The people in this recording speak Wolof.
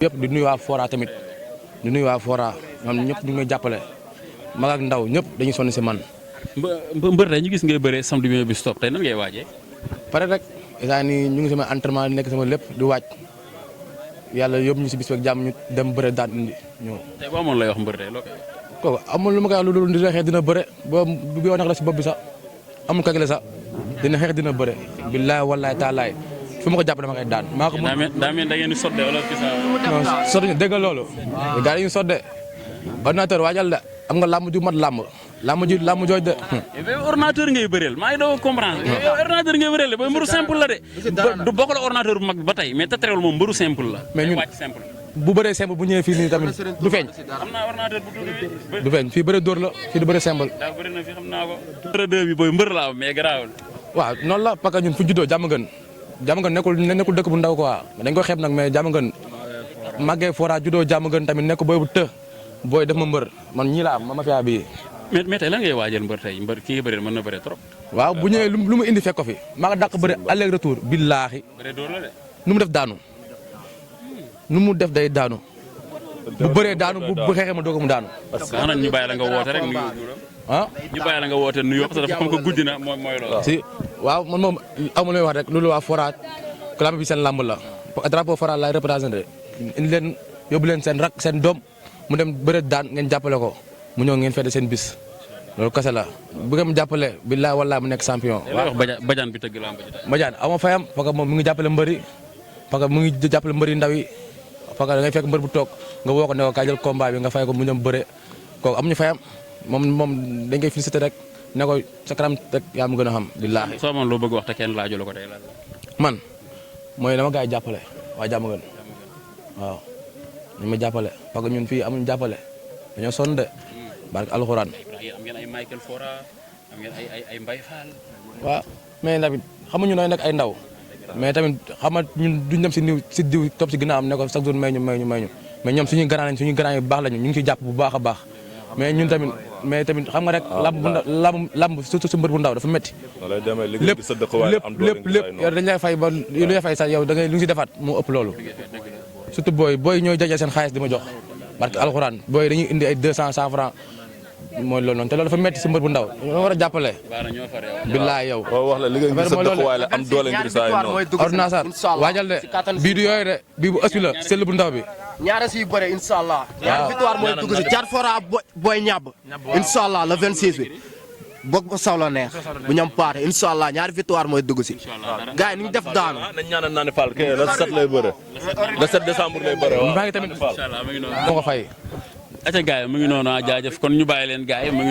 yëpp di nuyu waa Fora tamit di nuyu waa Fora ñoom ñëpp ñu ngi may jàppale mag ak ndaw ñëpp dañuy sonn si man. mbër tey ñu gis ngay bëree samedi bi bis topp tey nan ngay waajee. pare rek instant nii ñu ngi sama entraînement nekk sama lépp di waaj yàlla yóbbu ñu si bis beeg jàmm ñu dem bëre daan indi ñëw. tey boo amoon lay wax mbër tey loo koy. kooku amul lu ma koy wax lu dul dina xeex dina bëre boo bu yow la si bopp bi sax amul kagale sax dina xeex dina bëre. billaay wallaay taalaay fu ma ko jàpp dama koy daan. maa ko mën daa mel da ngeen di sodde wala kii sax. non sotti dégg nga loolu. gars yi ñu sodde ordinateur waajal de am nga làmb ju mat làmb jooj de. yow ordinateur ngay bëreel maa ngi doon comprendre. yow ordinateur ngay bëreel de booy mbëru simple la de. du bokk la ordinateur bu mag ba tey mais te terewul moom mbëru simple la. mais ñun simple. bu bëree simple bu ñëwee fii nii tamit du feeñ. am naa ordinateur bu tuuti. du feeñ fii bëre dóor la fii du bëre simple. daa bëri na fi xam naa ko. numéro 2 bi booy mbër laa mais garaawul. waaw noonu la parce que ñun fu juddoo Diamaguène nekkul dëkk bu ndaw quoi dañ ko xeeb nag mais Diamaguène màggee Fora juddoo Diamaguène tamit nekk booy bu booy def ma mbër man ñii laa am ma mafia bii. mais tey lan ngay waajal mbër tey mbër ki nga bëreel mën na bëre trop. waaw bu ñëwee lu mu indi fekk ko fi maa nga dàq bëre aller retour billaahi. bëre door la de. nu mu def daanu nu mu def day daanu. bu bëree daanu bu xeexee ma doog mu daanu. parce que xanaa ñu bàyyi la nga woote rek nuyu. ah ñu bàyyi la nga woote nuyoo parce que dafa comme que guddi na mooy loolu. si waaw man moom amu lay wax rek loolu waa Fora lamb bi seen lamb la drapeau Fora laay représenté indi leen yóbbu leen seen rak seen doom mu dem bëre daan ngeen jàppale ko mu ñëw ngeen fete seen bis loolu kese la bu ngeen jàppale billaay wallaay mu nekk champion. waaw wax Badiane bi tëgg lamb ji. Badiane aw ma fayam parce que moom mu ngi jàppale mbëri parce que mu ngi jàppale mbëri ndaw yi parce que da ngay fekk mbër bu toog nga woo ko ne ko kaay jël combat bi nga fay ko mu ñëm bëre kooku amuñu fayam moom dañ koy félicité rek ne ko sa kanam rek yaa ma gën a xam billaahi. soo amoon loo bëgg wax te kenn laajoo la ko tey lan. man mooy dama gars yi jàppale waa Diamaguène waaw ñu ma jàppale parce que ñun fii amuñu jàppale dañoo sonn de barke alxuraan. am ngeen ay Michael Fora am ngeen ay Mbaye Fall. waaw mais tamit xamuñu nooy nekk ay ndaw mais tamit xam nga ñun duñ dem si diw topp si ginnaaw am ne ko chaque jour may ñu mais ñoom suñuy grand yu baax lañu ñu ngi ciy jàpp bu baax a baax mais ñun tamit xam nga rek lamb surtout su mbër bu ndaw dafa métti. lépp yow dañ lay fay ba lu lay fay sax yow da ngay lu ngi si defaat moo ëpp loolu surtout booy ñooy jaje seen xaalis di ma jox parce que alxuraan booy dañuy indi ay 200 100 francs mooy loolu noonu te loolu dafa métti si mbër bu ndaw ñoo war a jàppale. billaay yow. wax la li nga gis sa dëkkuwaay la am doole ngir saa yi noonu. ordinateur waajal de bii du yooyu de bii bu ëpp la sell bu ndaw bi. ñaare siy bëre incha allah. ñaari victoire mooy dugg si Thiat Fora booy ñàbb. incha allah le 26 bi. boog ba saw la neex. bu ñam paate incha allah ñaari victoire mooy dugg si. gars yi ni ñu def daanu. nañ ñaanal naa ne Fall kay le 7 lay bëre. le 7 décembre lay bëre waaw. maa ngi tamit moo ko fay. ate gars yi mu ngi noonu jaajëf kon ñu bàyyi leen gars yi mu ngi